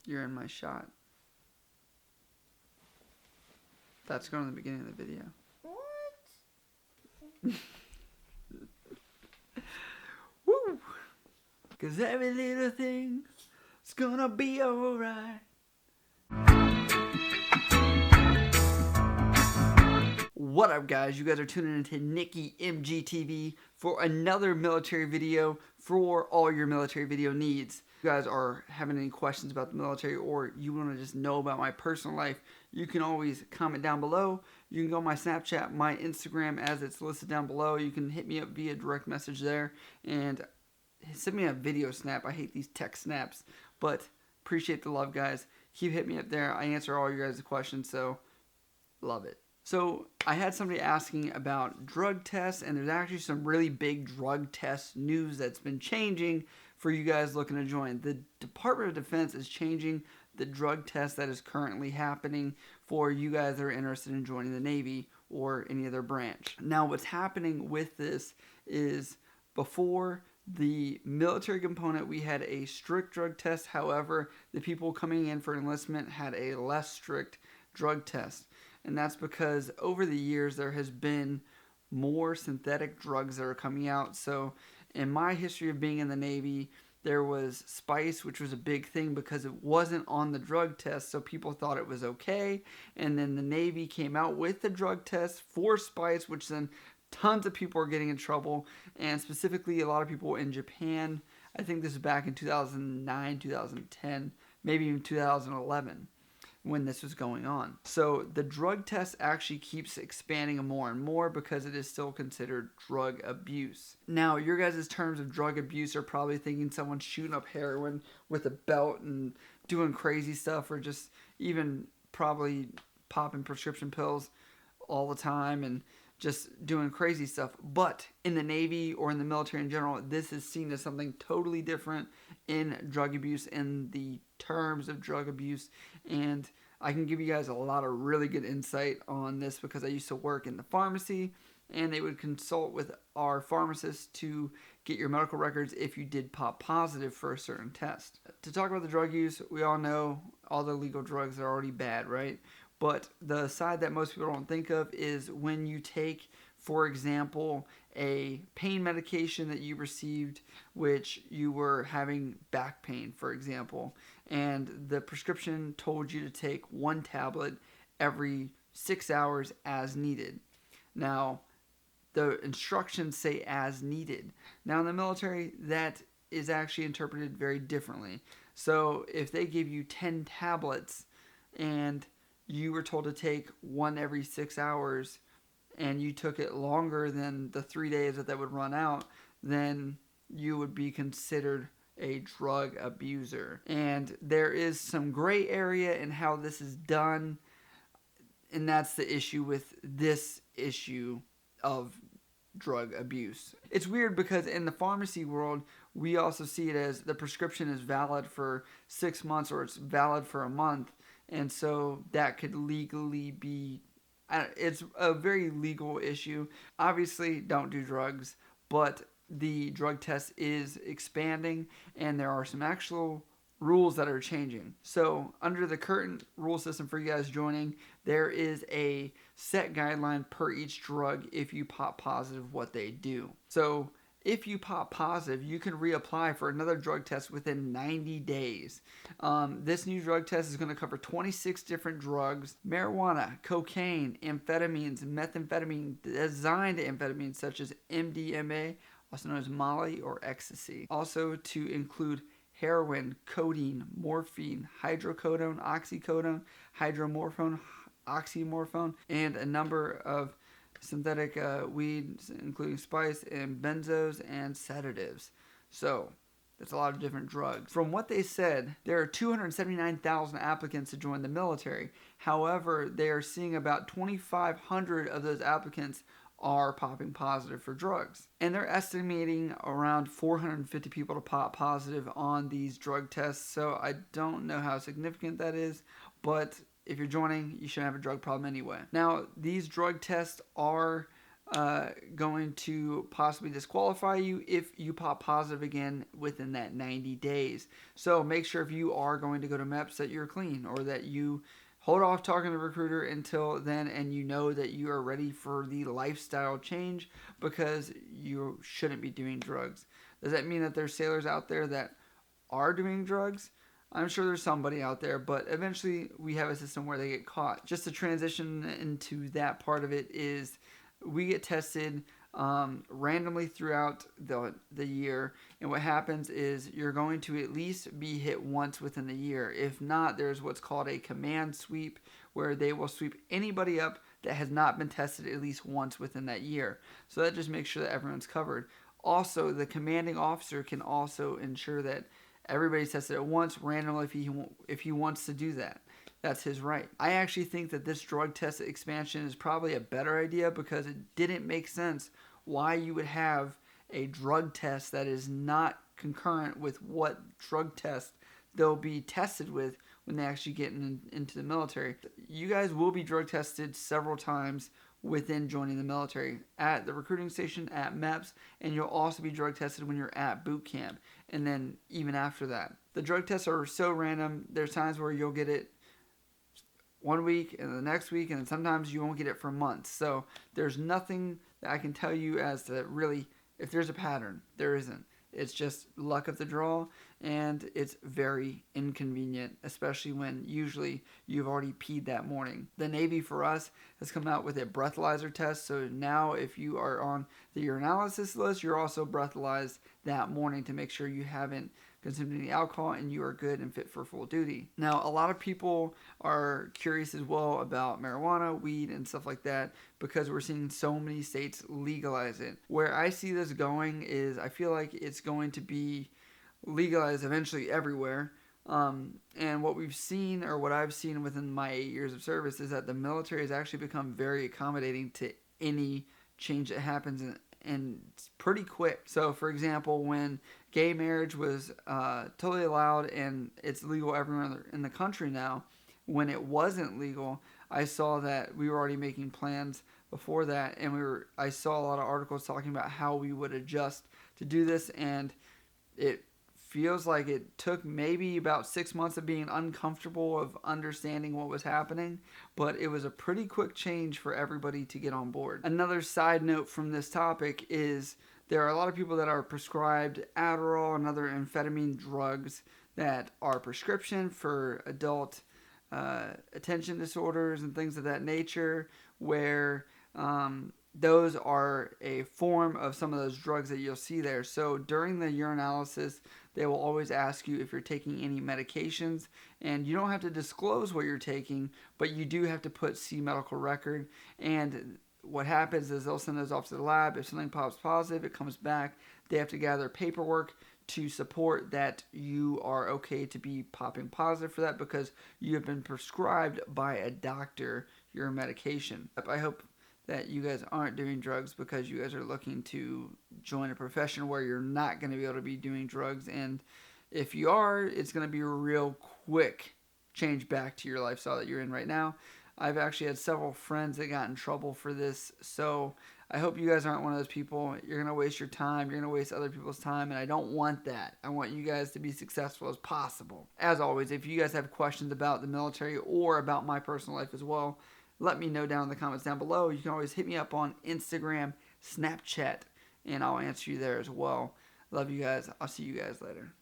You're in my shot. That's going to the beginning of the video. What? Woo! 'Cause every little thing's gonna be alright. What up, guys? You guys are tuning into Nikki MGTV for another military video for all your military video needs. If you guys are having any questions about the military, or you want to just know about my personal life, you can always comment down below. You can go on my Snapchat, my Instagram, as it's listed down below. You can hit me up via direct message there and send me a video snap. I hate these text snaps, but appreciate the love, guys. Keep hitting me up there. I answer all your guys' questions, so love it. So I had somebody asking about drug tests, and there's actually some really big drug test news that's been changing for you guys looking to join. The Department of Defense is changing the drug test that is currently happening for you guys that are interested in joining the Navy or any other branch. Now, what's happening with this is before the military component, we had a strict drug test. However, the people coming in for enlistment had a less strict drug test. And that's because over the years there has been more synthetic drugs that are coming out. So in my history of being in the Navy, there was spice, which was a big thing because it wasn't on the drug test, so people thought it was okay. And then the Navy came out with the drug test for spice, which then tons of people are getting in trouble, and specifically a lot of people in Japan. I think this is back in 2009, 2010, maybe even 2011. When this was going on. So the drug test actually keeps expanding more and more because it is still considered drug abuse. Now, your guys' terms of drug abuse are probably thinking someone's shooting up heroin with a belt and doing crazy stuff, or just even probably popping prescription pills all the time and just doing crazy stuff. But in the Navy or in the military in general, this is seen as something totally different in drug abuse, in the terms of drug abuse. And I can give you guys a lot of really good insight on this because I used to work in the pharmacy, and they would consult with our pharmacists to get your medical records if you did pop positive for a certain test. To talk about the drug use, we all know all the legal drugs are already bad, right? But the side that most people don't think of is when you take, for example, a pain medication that you received, which you were having back pain, for example, and the prescription told you to take one tablet every 6 hours as needed. Now, the instructions say as needed. Now, in the military, that is actually interpreted very differently. So, if they give you 10 tablets and you were told to take one every 6 hours, and you took it longer than the 3 days that would run out, then you would be considered a drug abuser. And there is some gray area in how this is done, and that's the issue with this issue of drug abuse. It's weird because in the pharmacy world, we also see it as the prescription is valid for 6 months or it's valid for a month. And so that could legally be, it's a very legal issue. Obviously, don't do drugs, but the drug test is expanding, and there are some actual rules that are changing. So under the current rule system for you guys joining, there is a set guideline per each drug if you pop positive what they do. So if you pop positive, you can reapply for another drug test within 90 days. This new drug test is going to cover 26 different drugs: marijuana, cocaine, amphetamines, methamphetamine, designed amphetamines such as MDMA, also known as Molly or ecstasy. Also to include heroin, codeine, morphine, hydrocodone, oxycodone, hydromorphone, oxymorphone, and a number of synthetic weeds, including spice and benzos and sedatives. So that's a lot of different drugs. From what they said, there are 279,000 applicants to join the military. However, they are seeing about 2,500 of those applicants are popping positive for drugs. And they're estimating around 450 people to pop positive on these drug tests. So I don't know how significant that is, but if you're joining, you shouldn't have a drug problem anyway. Now, these drug tests are going to possibly disqualify you if you pop positive again within that 90 days. So make sure if you are going to go to MEPS that you're clean, or that you hold off talking to the recruiter until then, and you know that you are ready for the lifestyle change, because you shouldn't be doing drugs. Does that mean that there's sailors out there that are doing drugs? I'm sure there's somebody out there, but eventually we have a system where they get caught. Just to transition into that part of it is, we get tested randomly throughout the year, and what happens is you're going to at least be hit once within the year. If not, there's what's called a command sweep, where they will sweep anybody up that has not been tested at least once within that year. So that just makes sure that everyone's covered. Also, the commanding officer can also ensure that everybody's tested at once randomly if he wants to do that. That's his right. I actually think that this drug test expansion is probably a better idea, because it didn't make sense why you would have a drug test that is not concurrent with what drug test they'll be tested with when they actually get into the military. You guys will be drug tested several times within joining the military, at the recruiting station, at MEPS, and you'll also be drug tested when you're at boot camp, and then even after that. The drug tests are so random. There's times where you'll get it one week and the next week, and sometimes you won't get it for months. So there's nothing that I can tell you as to really if there's a pattern. There isn't. It's just luck of the draw, and it's very inconvenient, especially when usually you've already peed that morning. The Navy for us has come out with a breathalyzer test, so now if you are on the urinalysis list, you're also breathalyzed that morning to make sure you haven't consumed any alcohol and you are good and fit for full duty. Now, a lot of people are curious as well about marijuana, weed, and stuff like that, because we're seeing so many states legalize it. Where I see this going is, I feel like it's going to be legalized eventually everywhere. And what we've seen, or what I've seen within my 8 years of service, is that the military has actually become very accommodating to any change that happens, and it's pretty quick. So, for example, when gay marriage was totally allowed and it's legal everywhere in the country now, when it wasn't legal, I saw that we were already making plans before that, and I saw a lot of articles talking about how we would adjust to do this, and it feels like it took maybe about 6 months of being uncomfortable, of understanding what was happening, but it was a pretty quick change for everybody to get on board. Another side note from this topic is, there are a lot of people that are prescribed Adderall and other amphetamine drugs that are prescription for adult attention disorders and things of that nature, where those are a form of some of those drugs that you'll see there. So during the urinalysis, they will always ask you if you're taking any medications, and you don't have to disclose what you're taking, but you do have to put C medical record. And what happens is they'll send those off to the lab. If something pops positive, it comes back. They have to gather paperwork to support that you are okay to be popping positive for that, because you have been prescribed by a doctor your medication. I hope that you guys aren't doing drugs because you guys are looking to join a profession where you're not going to be able to be doing drugs. And if you are, it's going to be a real quick change back to your lifestyle that you're in right now. I've actually had several friends that got in trouble for this, so I hope you guys aren't one of those people. You're going to waste your time, you're going to waste other people's time, and I don't want that. I want you guys to be successful as possible. As always, if you guys have questions about the military or about my personal life as well, let me know down in the comments down below. You can always hit me up on Instagram, Snapchat, and I'll answer you there as well. Love you guys. I'll see you guys later.